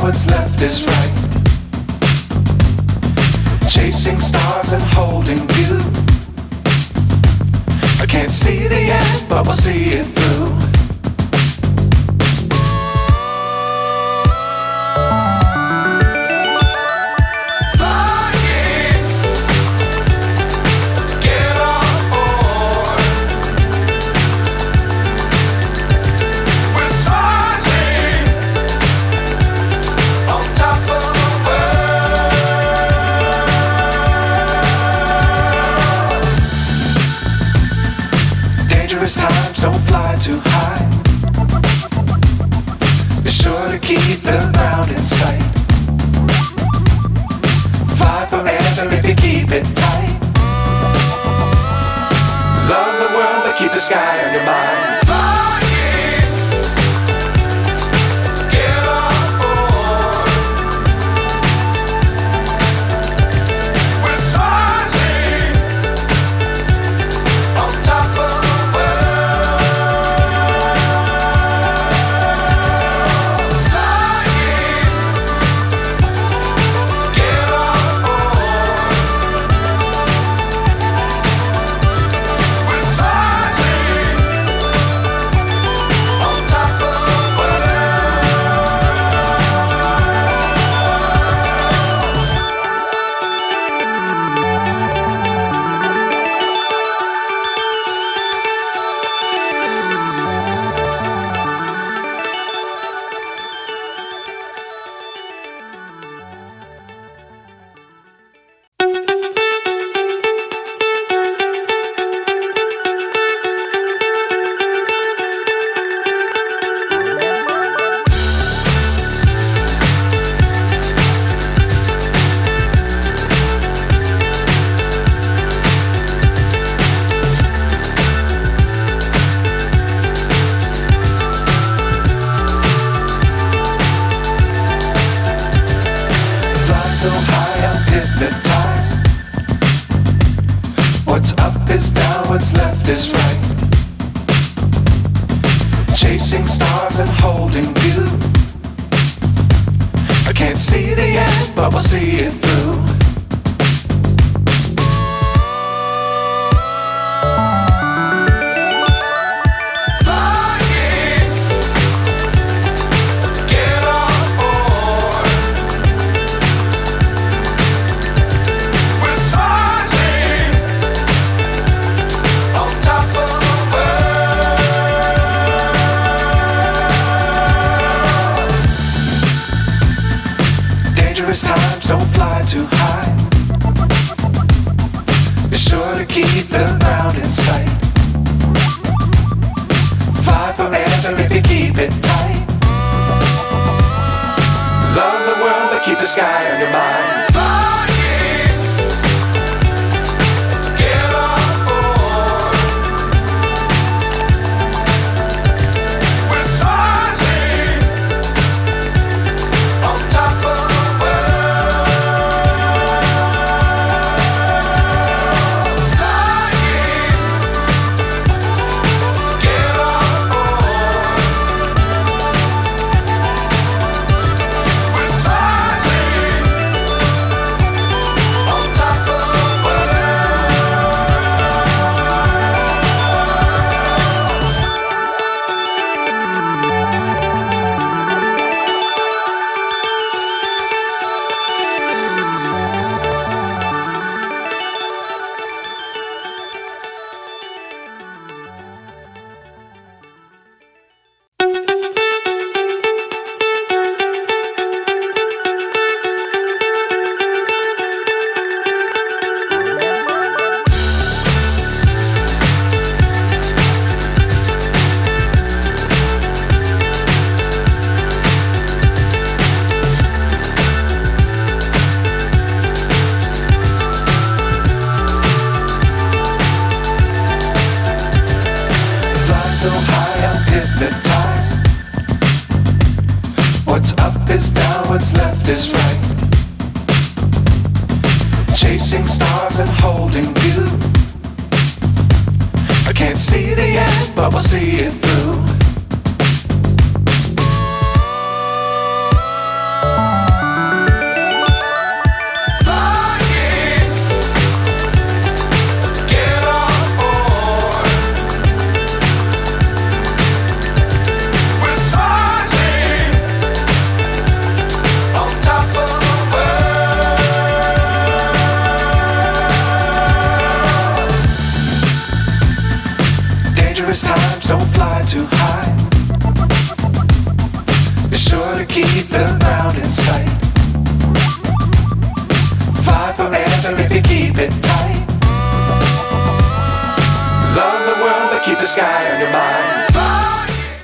what's left is right. Chasing stars and holding you. I can't see the end, but we'll see it through. Times don't fly too high. Be sure to keep the ground in sight. Fly forever if you keep it tight. Love the world but keep the sky on your mind. What's up is down, what's left is right. Chasing stars and holding you. I can't see the end, but we'll see it through. Times don't fly too high. Be sure to keep the ground in sight. Fly forever if you keep it tight. Love the world but keep the sky on your mind. So high I'm hypnotized. What's up is down, what's left is right. Chasing stars and holding you. I can't see the end, but we'll see it through. Times don't fly too high. Be sure to keep the ground in sight. Fly forever if you keep it tight. Love the world but keep the sky on your mind.